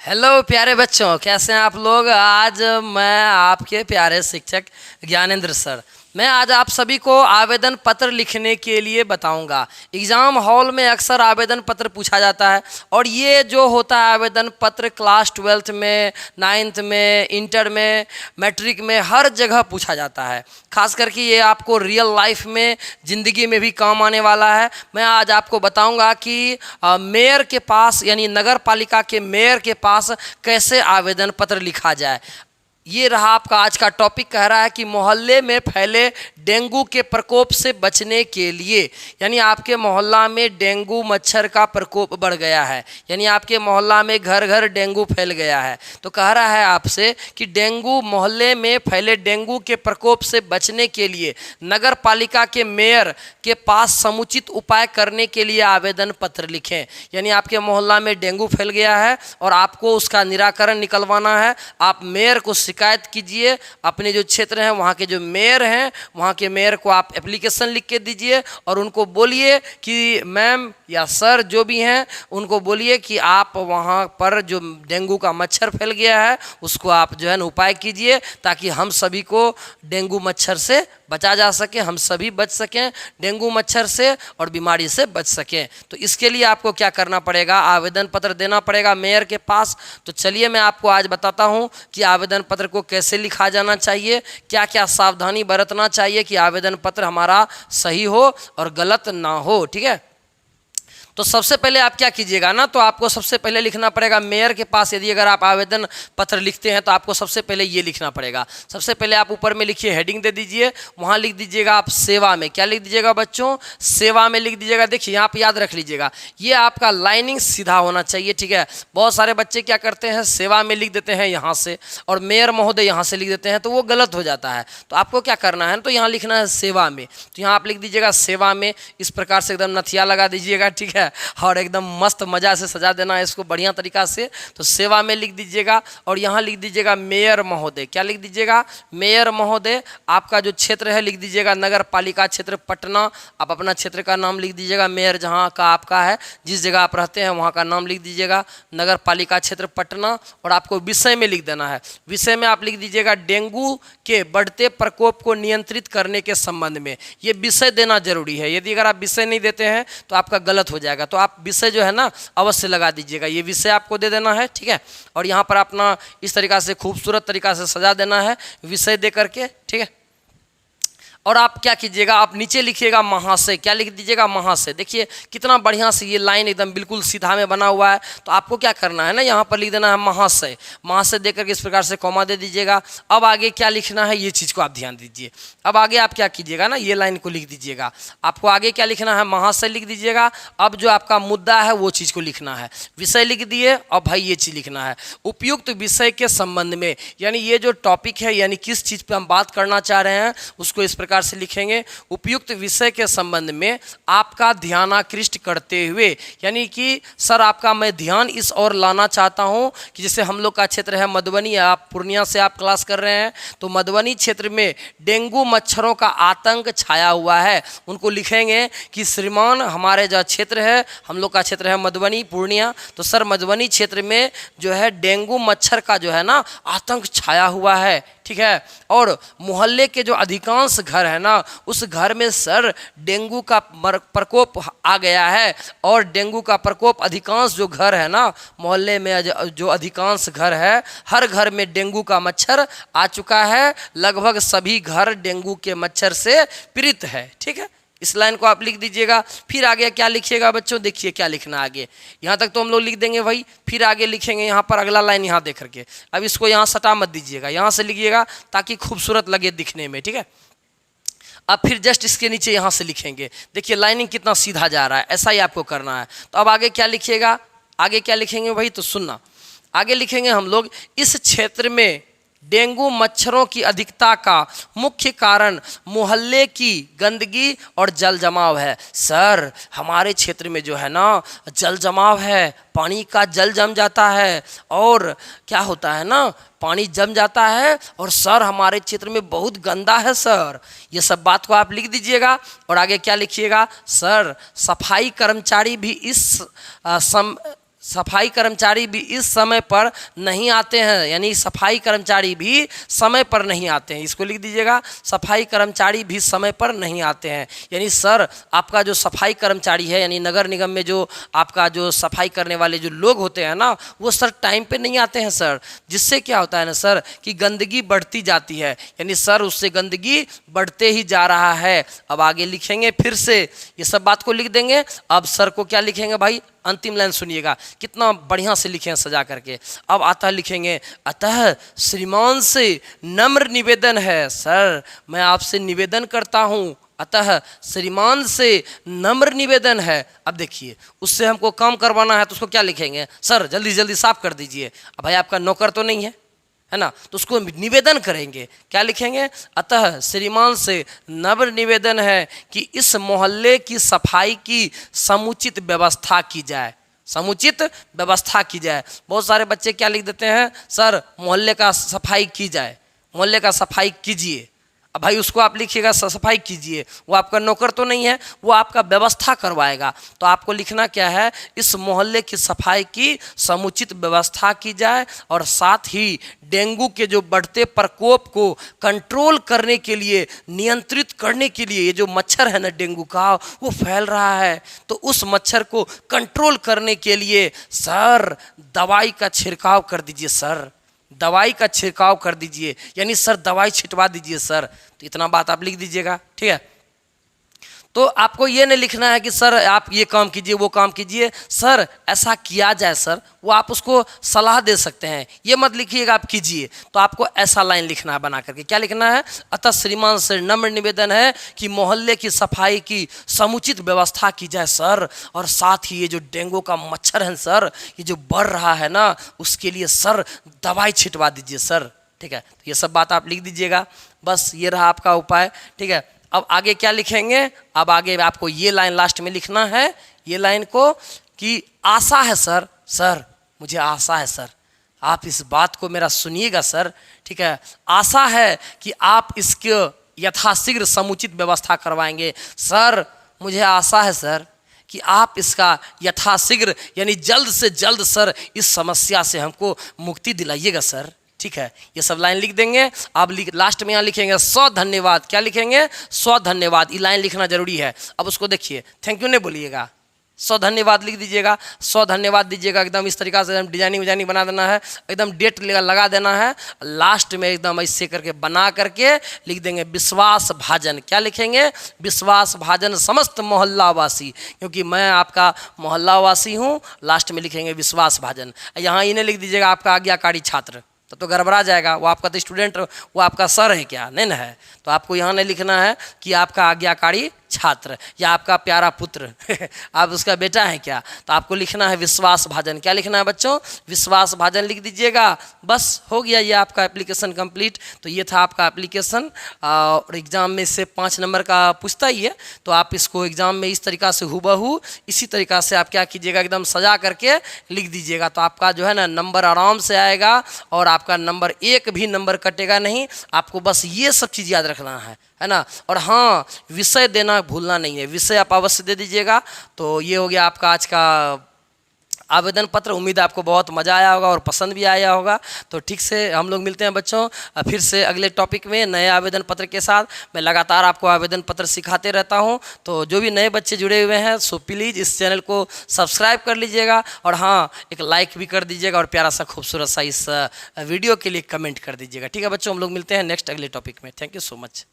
Hello प्यारे बच्चों, कैसे हैं आप लोग। आज मैं आपके प्यारे शिक्षक ज्ञानेंद्र सर, मैं आज आप सभी को आवेदन पत्र लिखने के लिए बताऊंगा। एग्ज़ाम हॉल में अक्सर आवेदन पत्र पूछा जाता है और ये जो होता है आवेदन पत्र क्लास 12th में, 9th में, इंटर में, मैट्रिक में, हर जगह पूछा जाता है। खास करके ये आपको रियल लाइफ में, ज़िंदगी में भी काम आने वाला है। मैं आज आपको बताऊंगा कि मेयर के पास यानी नगर पालिका के मेयर के पास कैसे आवेदन पत्र लिखा जाए। ये रहा आपका आज का टॉपिक। कह रहा है कि मोहल्ले में फैले डेंगू के प्रकोप से बचने के लिए, यानी आपके मोहल्ला में डेंगू मच्छर का प्रकोप बढ़ गया है, यानी आपके मोहल्ला में घर घर डेंगू फैल गया है। तो कह रहा है आपसे कि डेंगू मोहल्ले में फैले डेंगू के प्रकोप से बचने के लिए नगर पालिका के मेयर के पास समुचित उपाय करने के लिए आवेदन पत्र लिखें। यानी आपके मोहल्ला में डेंगू फैल गया है और आपको उसका निराकरण निकलवाना है। आप मेयर को शिकायत कीजिए। अपने जो क्षेत्र हैं वहाँ के जो मेयर हैं, वहाँ के मेयर को आप एप्लीकेशन लिख के दीजिए और उनको बोलिए कि मैम या सर जो भी हैं उनको बोलिए कि आप वहाँ पर जो डेंगू का मच्छर फैल गया है उसको आप जो है ना उपाय कीजिए, ताकि हम सभी को डेंगू मच्छर से बचा जा सके, हम सभी बच सकें डेंगू मच्छर से और बीमारी से बच सकें। तो इसके लिए आपको क्या करना पड़ेगा, आवेदन पत्र देना पड़ेगा मेयर के पास। तो चलिए मैं आपको आज बताता हूँ कि आवेदन पत्र को कैसे लिखा जाना चाहिए, क्या क्या सावधानी बरतना चाहिए कि आवेदन पत्र हमारा सही हो और गलत ना हो। ठीक है, तो सबसे पहले आप क्या कीजिएगा ना, तो आपको सबसे पहले लिखना पड़ेगा मेयर के पास। यदि अगर आप आवेदन पत्र लिखते हैं तो आपको सबसे पहले ये लिखना पड़ेगा। सबसे पहले आप ऊपर में लिखिए, हेडिंग दे दीजिए, वहाँ लिख दीजिएगा आप सेवा में। क्या लिख दीजिएगा बच्चों, सेवा में लिख दीजिएगा। देखिए यहाँ पे याद रख लीजिएगा, ये आपका लाइनिंग सीधा होना चाहिए। ठीक है, बहुत सारे बच्चे क्या करते हैं, सेवा में लिख देते हैं यहाँ से और मेयर महोदय यहाँ से लिख देते हैं, तो वो गलत हो जाता है। तो आपको क्या करना है, तो यहाँ लिखना है सेवा में। तो यहाँ आप लिख दीजिएगा सेवा में, इस प्रकार से एकदम नथिया लगा दीजिएगा। ठीक है, और एकदम मस्त मज़ा से सजा देना है इसको बढ़िया तरीका से। तो सेवा में लिख दीजिएगा और यहाँ लिख दीजिएगा मेयर महोदय। क्या लिख दीजिएगा, मेयर महोदय। आपका जो क्षेत्र है लिख दीजिएगा नगर पालिका क्षेत्र पटना। आप अपना क्षेत्र का नाम लिख दीजिएगा, मेयर जहाँ का आपका है, जिस जगह आप रहते हैं वहाँ का नाम लिख दीजिएगा, नगर पालिका क्षेत्र पटना। और आपको विषय में लिख देना है, विषय में आप लिख दीजिएगा डेंगू के बढ़ते प्रकोप को नियंत्रित करने के संबंध में। ये विषय देना जरूरी है, यदि अगर आप विषय नहीं देते हैं तो आपका गलत हो जाएगा। तो आप विषय जो है ना अवश्य लगा दीजिएगा, ये विषय आपको दे देना है। ठीक है, और यहाँ पर अपना इस तरीका से खूबसूरत तरीका से सजा देना है विषय दे करके। ठीक है, और आप क्या कीजिएगा, आप नीचे लिखिएगा महाशय। क्या लिख दीजिएगा, महाशय। देखिए कितना बढ़िया से ये लाइन एकदम बिल्कुल सीधा में बना हुआ है। तो आपको क्या करना है ना, यहाँ पर लिख देना है महाशय। महाशय देकर के इस प्रकार से कॉमा दे दीजिएगा। अब आगे क्या लिखना है ये चीज़ को आप ध्यान दीजिए। अब आगे आप क्या कीजिएगा ना, ये लाइन को लिख दीजिएगा। आपको आगे क्या लिखना है, महाशय लिख दीजिएगा। अब जो आपका मुद्दा है वो चीज़ को लिखना है, विषय लिख दिए। और भाई ये चीज़ लिखना है उपयुक्त विषय के संबंध में, यानी ये जो टॉपिक है यानी किस चीज़ पर हम बात करना चाह रहे हैं उसको इस प्रकार से लिखेंगे। उपयुक्त विषय के संबंध में आपका ध्यानाकृष्ट करते हुए, यानी कि सर आपका मैं ध्यान इस ओर लाना चाहता हूं कि जैसे हम लोग का क्षेत्र है मधुबनी, आप पूर्णिया से आप क्लास कर रहे हैं, तो मधुबनी क्षेत्र में डेंगू मच्छरों का आतंक छाया हुआ है। उनको लिखेंगे कि श्रीमान हमारे जो क्षेत्र है, हम लोग का क्षेत्र है मधुबनी पूर्णिया, तो सर मधुबनी क्षेत्र में जो है डेंगू मच्छर का जो है ना आतंक छाया हुआ है। ठीक है, और मोहल्ले के जो अधिकांश घर है ना उस घर में सर डेंगू का प्रकोप आ गया है। और डेंगू का प्रकोप अधिकांश जो घर है ना मोहल्ले में जो अधिकांश घर है, हर घर में डेंगू का मच्छर आ चुका है। लगभग सभी घर डेंगू के मच्छर से पीड़ित है। ठीक है, इस लाइन को आप लिख दीजिएगा। फिर आगे क्या लिखिएगा बच्चों, देखिए क्या लिखना आगे। यहाँ तक तो हम लोग लिख देंगे भाई, फिर आगे लिखेंगे यहाँ पर अगला लाइन यहाँ देख करके। अब इसको यहाँ सटा मत दीजिएगा, यहाँ से लिखिएगा ताकि खूबसूरत लगे दिखने में। ठीक है, अब फिर जस्ट इसके नीचे यहाँ से लिखेंगे। देखिए लाइनिंग कितना सीधा जा रहा है, ऐसा ही आपको करना है। तो अब आगे क्या लिखिएगा, आगे क्या लिखेंगे भाई, तो सुनना। आगे लिखेंगे हम लोग इस क्षेत्र में डेंगू मच्छरों की अधिकता का मुख्य कारण मोहल्ले की गंदगी और जल जमाव है। सर हमारे क्षेत्र में जो है ना जल जमाव है, पानी का जल जम जाता है और क्या होता है ना पानी जम जाता है और सर हमारे क्षेत्र में बहुत गंदा है सर। ये सब बात को आप लिख दीजिएगा। और आगे क्या लिखिएगा, सर सफाई कर्मचारी भी इस सफाई कर्मचारी भी इस समय पर नहीं आते हैं, यानी सफाई कर्मचारी भी समय पर नहीं आते हैं। इसको लिख दीजिएगा, सफाई कर्मचारी भी समय पर नहीं आते हैं। यानी सर आपका जो सफाई कर्मचारी है, यानी नगर निगम में जो आपका जो सफाई करने वाले जो लोग होते हैं ना, वो सर टाइम पे नहीं आते हैं सर। जिससे क्या होता है ना सर कि गंदगी बढ़ती जाती है, यानी सर उससे गंदगी बढ़ते ही जा रहा है। अब आगे लिखेंगे, फिर से ये सब बात को लिख देंगे। अब सर को क्या लिखेंगे भाई, अंतिम लाइन सुनिएगा, कितना बढ़िया से लिखे हैं सजा करके। अब आता लिखेंगे, अतः श्रीमान से नम्र निवेदन है, सर मैं आपसे निवेदन करता हूँ, अतः श्रीमान से नम्र निवेदन है। अब देखिए उससे हमको काम करवाना है तो उसको क्या लिखेंगे, सर जल्दी जल्दी साफ कर दीजिए। अब भाई आपका नौकर तो नहीं है ना, तो उसको निवेदन करेंगे, क्या लिखेंगे, अतः श्रीमान से नम्र निवेदन है कि इस मोहल्ले की सफाई की समुचित व्यवस्था की जाए, समुचित व्यवस्था की जाए। बहुत सारे बच्चे क्या लिख देते हैं, सर मोहल्ले का सफाई की जाए, मोहल्ले का सफाई कीजिए। अब भाई उसको आप लिखिएगा सफाई कीजिए, वो आपका नौकर तो नहीं है, वो आपका व्यवस्था करवाएगा। तो आपको लिखना क्या है, इस मोहल्ले की सफाई की समुचित व्यवस्था की जाए और साथ ही डेंगू के जो बढ़ते प्रकोप को कंट्रोल करने के लिए, नियंत्रित करने के लिए, ये जो मच्छर है ना डेंगू का वो फैल रहा है, तो उस मच्छर को कंट्रोल करने के लिए सर दवाई का छिड़काव कर दीजिए, सर दवाई का छिड़काव कर दीजिए, यानी सर दवाई छिटवा दीजिए सर। तो इतना बात आप लिख दीजिएगा, ठीक है। तो आपको ये नहीं लिखना है कि सर आप ये काम कीजिए वो काम कीजिए, सर ऐसा किया जाए सर, वो आप उसको सलाह दे सकते हैं, ये मत लिखिएगा आप कीजिए। तो आपको ऐसा लाइन लिखना है बना करके, क्या लिखना है, अतः श्रीमान से नम्र निवेदन है कि मोहल्ले की सफाई की समुचित व्यवस्था की जाए सर, और साथ ही ये जो डेंगू का मच्छर है सर, ये जो बढ़ रहा है ना, उसके लिए सर दवाई छिटवा दीजिए सर, ठीक है। तो ये सब बात आप लिख दीजिएगा, बस ये रहा आपका उपाय, ठीक है। अब आगे क्या लिखेंगे, अब आगे आपको ये लाइन लास्ट में लिखना है, ये लाइन को कि आशा है सर, सर मुझे आशा है सर, आप इस बात को मेरा सुनिएगा सर, ठीक है। आशा है कि आप इसके यथाशीघ्र समुचित व्यवस्था करवाएंगे, सर मुझे आशा है सर कि आप इसका यथाशीघ्र यानी जल्द से जल्द सर इस समस्या से हमको मुक्ति दिलाइएगा सर, ठीक है। ये सब लाइन लिख देंगे। अब लास्ट में यहाँ लिखेंगे सौ धन्यवाद, क्या लिखेंगे, सौ धन्यवाद, ये लाइन लिखना जरूरी है। अब उसको देखिए, थैंक यू नहीं बोलिएगा, सौ धन्यवाद लिख दीजिएगा, सौ धन्यवाद दीजिएगा, एकदम इस तरीका से डिजाइनिंग विजाइनिंग बना देना है, एकदम डेट लगा देना है, लास्ट में एकदम ऐसे करके बना करके लिख देंगे विश्वास भाजन, क्या लिखेंगे, विश्वास भाजन समस्त मोहल्लावासी, क्योंकि मैं आपका मोहल्लावासी हूँ, लास्ट में लिखेंगे विश्वास भाजन। यहाँ इन्हें लिख दीजिएगा आपका आज्ञाकारी छात्र, तो गड़बड़ा जाएगा, वो आपका तो स्टूडेंट, वो आपका सर है क्या, नहीं ना है। तो आपको यहाँ नहीं लिखना है कि आपका आज्ञाकारी छात्र या आपका प्यारा पुत्र आप उसका बेटा है क्या, तो आपको लिखना है विश्वास भाजन, क्या लिखना है बच्चों, विश्वास भाजन लिख दीजिएगा। बस हो गया ये आपका एप्लीकेशन कंप्लीट। तो ये था आपका एप्लीकेशन, और एग्ज़ाम में से 5 नंबर का पूछता ही है, तो आप इसको एग्ज़ाम में इस तरीक़ा से हुबहू इसी तरीक़ा से आप क्या कीजिएगा, एकदम सजा करके लिख दीजिएगा। तो आपका जो है ना नंबर आराम से आएगा, और आपका नंबर एक भी नंबर कटेगा नहीं। आपको बस ये सब चीज़ याद रखना है ना। और हाँ, विषय देना भूलना नहीं है, विषय आप अवश्य दे दीजिएगा। तो ये हो गया आपका आज का आवेदन पत्र। उम्मीद है आपको बहुत मज़ा आया होगा और पसंद भी आया होगा। तो ठीक से हम लोग मिलते हैं बच्चों फिर से अगले टॉपिक में नए आवेदन पत्र के साथ। मैं लगातार आपको आवेदन पत्र सिखाते रहता हूं, तो जो भी नए बच्चे जुड़े हुए हैं सो प्लीज़ इस चैनल को सब्सक्राइब कर लीजिएगा, और हाँ एक लाइक भी कर दीजिएगा, और प्यारा सा खूबसूरत सा इस वीडियो के लिए कमेंट कर दीजिएगा। ठीक है बच्चों, हम लोग मिलते हैं नेक्स्ट अगले टॉपिक में। Thank you so much.